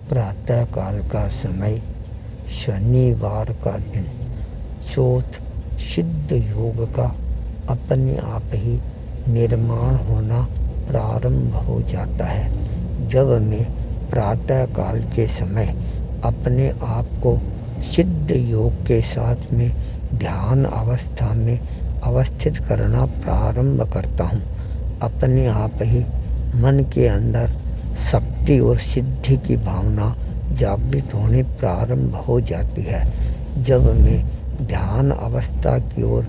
प्रातः काल का समय, शनिवार का दिन, चौथ सिद्ध योग का अपने आप ही निर्माण होना प्रारंभ हो जाता है। जब मैं प्रातः काल के समय अपने आप को सिद्ध योग के साथ में ध्यान अवस्था में अवस्थित करना प्रारंभ करता हूँ, अपने आप ही मन के अंदर शक्ति और सिद्धि की भावना जागृत होने प्रारंभ हो जाती है। जब मैं ध्यान अवस्था की ओर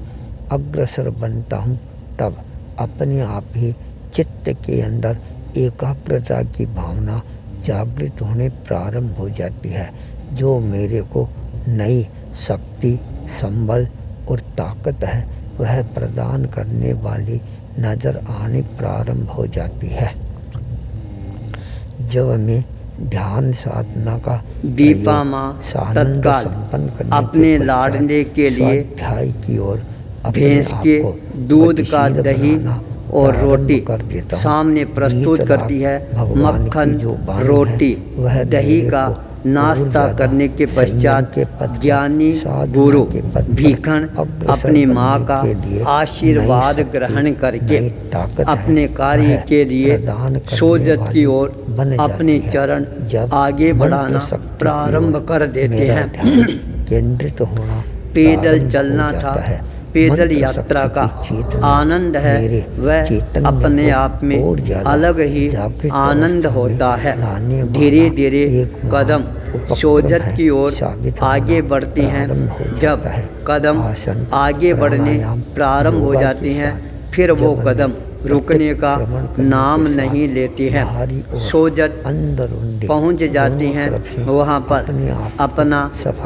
अग्रसर बनता हूँ, तब अपने आप ही चित्त के अंदर एकाग्रता की भावना जागृत होने प्रारंभ हो जाती है, जो मेरे को नई शक्ति, संबल और ताकत है वह प्रदान करने वाली नजर आने प्रारंभ हो जाती है। जब मैं ध्यान साधना का दीपा माँ तत्काल अपने लाडले के लिए स्वाध्याय की ओर भैंस के दूध का दही और रोटी सामने प्रस्तुत करती है। मक्खन, रोटी, दही का नाश्ता करने के पश्चात ज्ञानी गुरु भीखन अपनी माँ का आशीर्वाद ग्रहण करके अपने कार्य के लिए सोजत की ओर अपने चरण आगे बढ़ाना प्रारंभ कर देते हैं। केंद्रित होना पैदल चलना था, पैदल यात्रा का आनंद है वह अपने आप में अलग ही आनंद होता है। धीरे धीरे कदम सोजत की ओर आगे बढ़ते हैं। जब कदम आगे बढ़ने प्रारंभ हो जाते हैं, फिर वो कदम रुकने का नाम नहीं लेते हैं। सोजत पहुंच जाते हैं, वहाँ पर अपना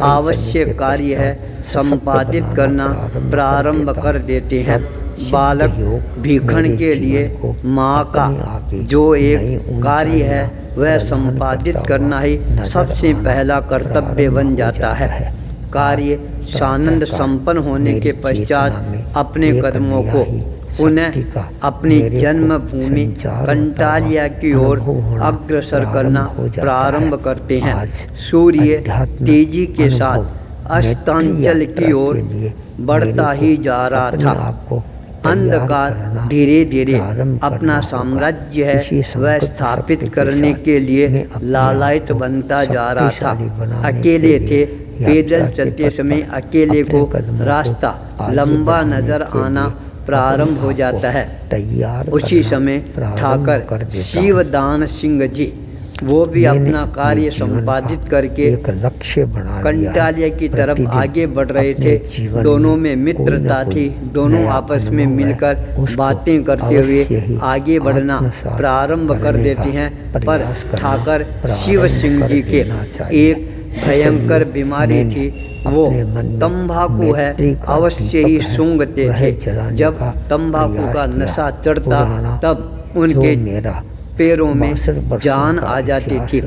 आवश्यक कार्य है संपादित करना प्रारंभ कर देते हैं। बालक भीखन के लिए माँ का जो एक कार्य है वह संपादित करना ही सबसे पहला कर्तव्य बन जाता है। कार्य सानंद संपन्न होने के पश्चात अपने कदमों को पुनः अपनी जन्मभूमि कंटालिया की ओर अग्रसर करना प्रारंभ करते हैं। सूर्य तेजी के साथ अस्तांचल की ओर बढ़ता ही जा रहा था। अंधकार धीरे धीरे अपना साम्राज्य है वह स्थापित करने के लिए लालायित बनता जा रहा था। अकेले थे, पैदल चलते समय अकेले को रास्ता लंबा नजर आना प्रारंभ हो जाता है। उसी समय ठाकर शिवदान सिंह जी वो भी अपना कार्य संपादित करके एक लक्ष्य बना कंटालिया की तरफ आगे बढ़ रहे थे। दोनों में मित्रता थी, दोनों आपस में मिलकर बातें करते हुए आगे बढ़ना प्रारंभ कर देते हैं। पर ठाकर शिव सिंह जी के एक भयंकर बीमारी थी, वो तंबाकू है, अवश्य ही सूंघते थे। जब तंबाकू का नशा चढ़ता तब उनके पैरों में जान आ जाती थी।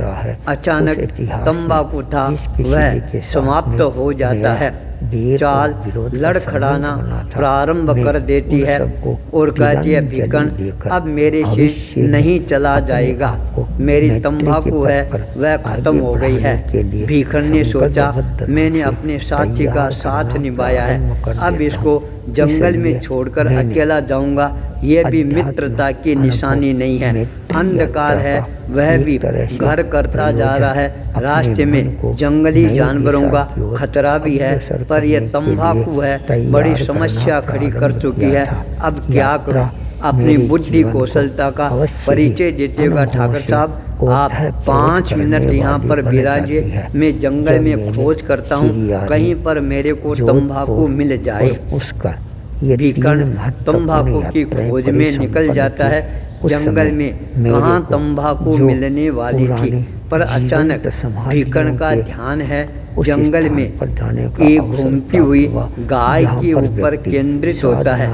अचानक तंबाकू था वह समाप्त हो जाता है। चाल लड़खड़ाना प्रारंभ कर देती है और कहती है, भीखन अब मेरे से नहीं चला जाएगा, मेरी तंबाकू है वह खत्म हो गई है। भीखन ने सोचा, मैंने अपने साथी का साथ निभाया है, अब इसको जंगल में छोड़कर अकेला जाऊंगा, यह भी मित्रता की निशानी नहीं है। अंधकार है वह भी घर करता जा रहा है, रास्ते में जंगली जानवरों का खतरा भी है, पर यह तंबाकू है बड़ी समस्या खड़ी कर चुकी है। अब क्या करूं? अपनी बुद्धि कौशलता का परिचय देते हुए, ठाकर साहब आप 5 मिनट यहाँ पर विराजिए, मैं जंगल में खोज करता हूँ, कहीं पर मेरे को तंबाकू मिल जाए। भीखन तंबाकू की खोज में निकल जाता है। जंगल में कहाँ तंबाकू मिलने वाली थी, पर अचानक भीखन का ध्यान है जंगल में एक घूमती हुई गाय के ऊपर केंद्रित होता है।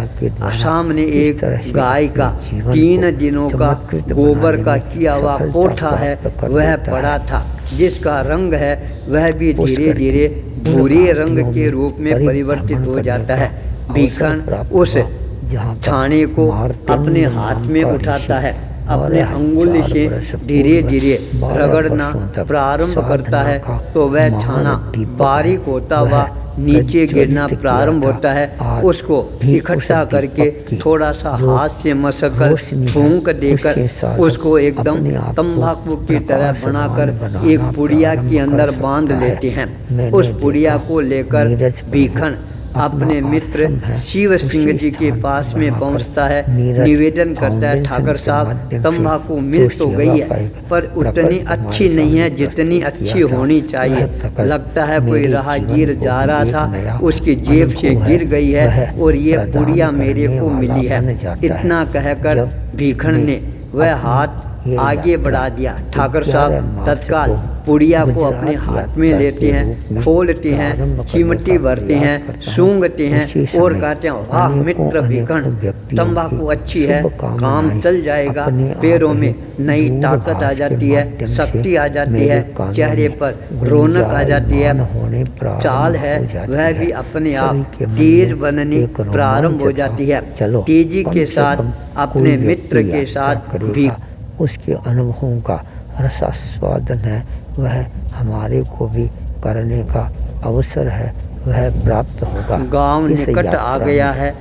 सामने एक गाय का 3 दिनों का गोबर का किया हुआ पोठा है वह पड़ा था, जिसका रंग है वह भी धीरे धीरे भूरे रंग के रूप में परिवर्तित हो जाता है। भीखन उस छाने को अपने हाथ में उठाता है, अपने अंगुली से धीरे धीरे रगड़ना प्रारंभ करता है तो वह छाना बारीक होता हुआ नीचे गिरना प्रारंभ होता है। उसको इकट्ठा करके थोड़ा सा हाथ से मसकर फूंक देकर उसको एकदम तंबाकू की तरह बनाकर एक पुड़िया के अंदर बांध लेते हैं। उस पुड़िया को लेकर भीखन अपने मित्र शिव सिंह जी के पास में पहुंचता है, निवेदन करता है, ठाकर साहब तंबाकू मिल तो गई है पर उतनी अच्छी नहीं है जितनी अच्छी होनी चाहिए। लगता है कोई राहगीर जा रहा था, उसकी जेब से गिर गई है और ये पुड़िया मेरे को मिली है। इतना कहकर भीखन ने वह हाथ आगे बढ़ा दिया। ठाकर साहब तत्काल पुड़िया को अपने हाथ में लेते हैं, खोलते हैं, चिमटी भरते हैं, सूंघते हैं और कहते हैं, वाह मित्र भीखन, तंबाकू अच्छी है, काम चल जाएगा। पैरों में नई ताकत आ जाती है, शक्ति आ जाती है, चेहरे पर रौनक आ जाती है, चाल है वह भी अपने आप तेज बननी प्रारंभ हो जाती है। तेजी के साथ अपने मित्र के साथ भी उसके अनुभवों का रसास्वादन है, वह हमारे को भी करने का अवसर है, वह प्राप्त होगा। गांव निकट आ गया है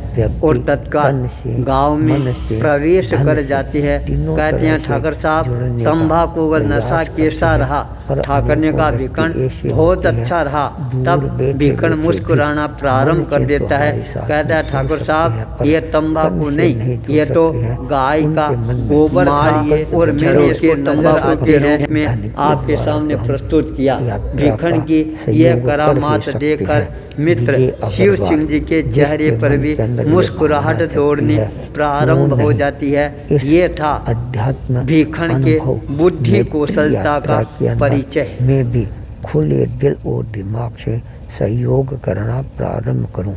और तत्काल गांव में प्रवेश कर जाती है। कहते हैं, ठाकर साहब तंबाकू का नशा कैसा रहा? ठाकर ने कहा, भीखन बहुत अच्छा रहा। तब भीखन मुस्कुराना प्रारंभ कर देता है। कहता है, ठाकुर साहब ये तंबाकू नहीं, ये तो गाय का गोबर मारिए और मेरे के नजर आते हैं में आपके सामने प्रस्तुत किया। भीखन की यह करामात देखकर मित्र शिव सिंह जी के चेहरे पर भी मुस्कुराहट दौड़नी प्रारंभ हो जाती है। ये था अध्यात्म भीखन के बुद्धि कौशलता का परिचय। मैं भी खुले दिल और दिमाग से सहयोग करना प्रारंभ करूं।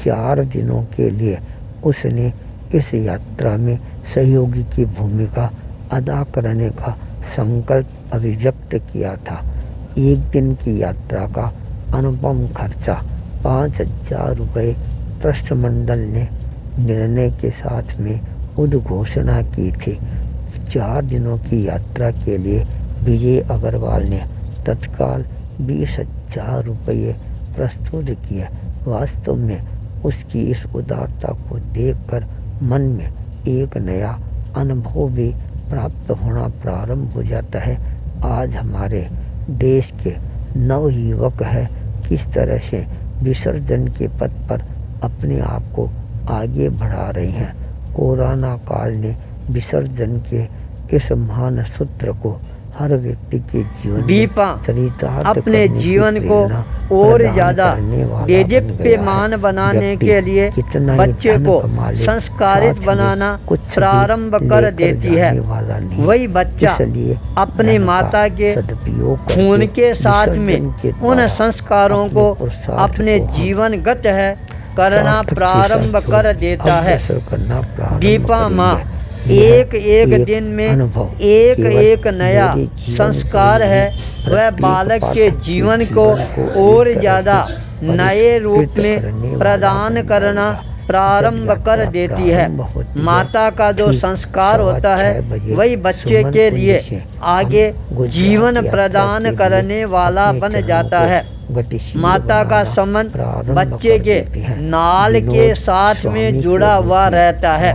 4 दिनों के लिए उसने इस यात्रा में सहयोगी की भूमिका अदा करने का संकल्प अभिव्यक्त किया था। 1 दिन की यात्रा का अनुपम खर्चा 5,000 रुपये ट्रस्ट मंडल ने निर्णय के साथ में उद्घोषणा की थी। 4 दिनों की यात्रा के लिए विजय अग्रवाल ने तत्काल 20,000 रुपये प्रस्तुत किए। वास्तव में उसकी इस उदारता को देखकर मन में एक नया अनुभव भी प्राप्त होना प्रारंभ हो जाता है। आज हमारे देश के नवयुवक है किस तरह से विसर्जन के पथ पर अपने आप को आगे बढ़ा रहे हैं। कोरोना काल ने विसर्जन के इस महान सूत्र को हर व्यक्ति के जीवन दीपा अपने जीवन को और ज़्यादा देदीप्यमान बनाने के लिए बच्चे को संस्कारित बनाना प्रारंभ कर देती है। वही बच्चा अपनी माता के खून के साथ में उन संस्कारों को अपने जीवनगत है करना प्रारंभ कर देता है। दीपा माँ एक एक दिन में एक एक नया संस्कार है, वह बालक के जीवन को और ज़्यादा नए रूप में प्रदान करना प्रारंभ कर देती है। माता का जो संस्कार होता है वही बच्चे के लिए आगे जीवन प्रदान करने वाला बन जाता है। माता का संबंध बच्चे के नाल के साथ में जुड़ा हुआ रहता है।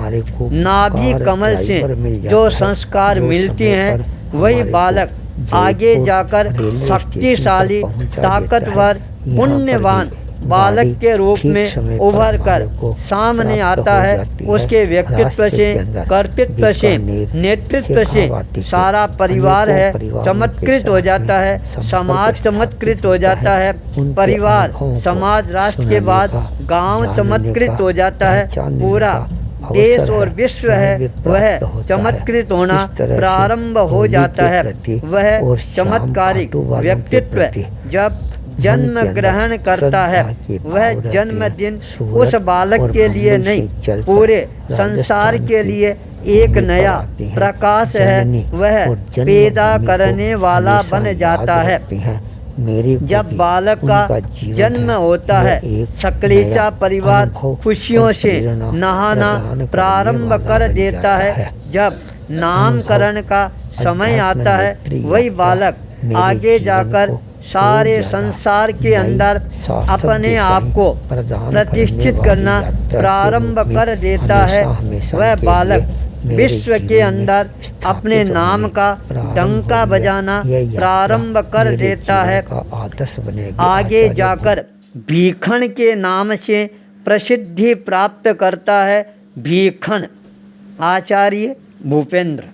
नाभि कमल से जो संस्कार मिलते हैं वही बालक आगे जाकर शक्तिशाली, ताकतवर, पुण्यवान बालक के रूप में उभर कर सामने आता है। उसके व्यक्तित्व से, कर्तृत्व से, नेतृत्व से सारा परिवार है चमत्कृत हो जाता है, समाज चमत्कृत हो जाता है। परिवार, समाज, राष्ट्र के बाद गांव चमत्कृत हो जाता है। पूरा देश और विश्व है वह चमत्कृत होना प्रारंभ हो जाता है। वह चमत्कारिक व्यक्तित्व जब जन्म ग्रहण करता है, वह जन्मदिन उस बालक के लिए नहीं पूरे संसार के लिए एक नया प्रकाश है, वह पैदा करने वाला बन जाता है। जब बालक का जन्म होता है, सकलेचा परिवार खुशियों से नहाना प्रारंभ कर देता है। जब नामकरण का समय आता है, वही बालक आगे जाकर सारे संसार के अंदर अपने आप को प्रतिष्ठित करना प्रारंभ कर देता है। वह बालक विश्व के अंदर अपने नाम का डंका बजाना प्रारंभ कर देता है। आगे जाकर भीखण के नाम से प्रसिद्धि प्राप्त करता है। भीखण आचार्य भूपेंद्र।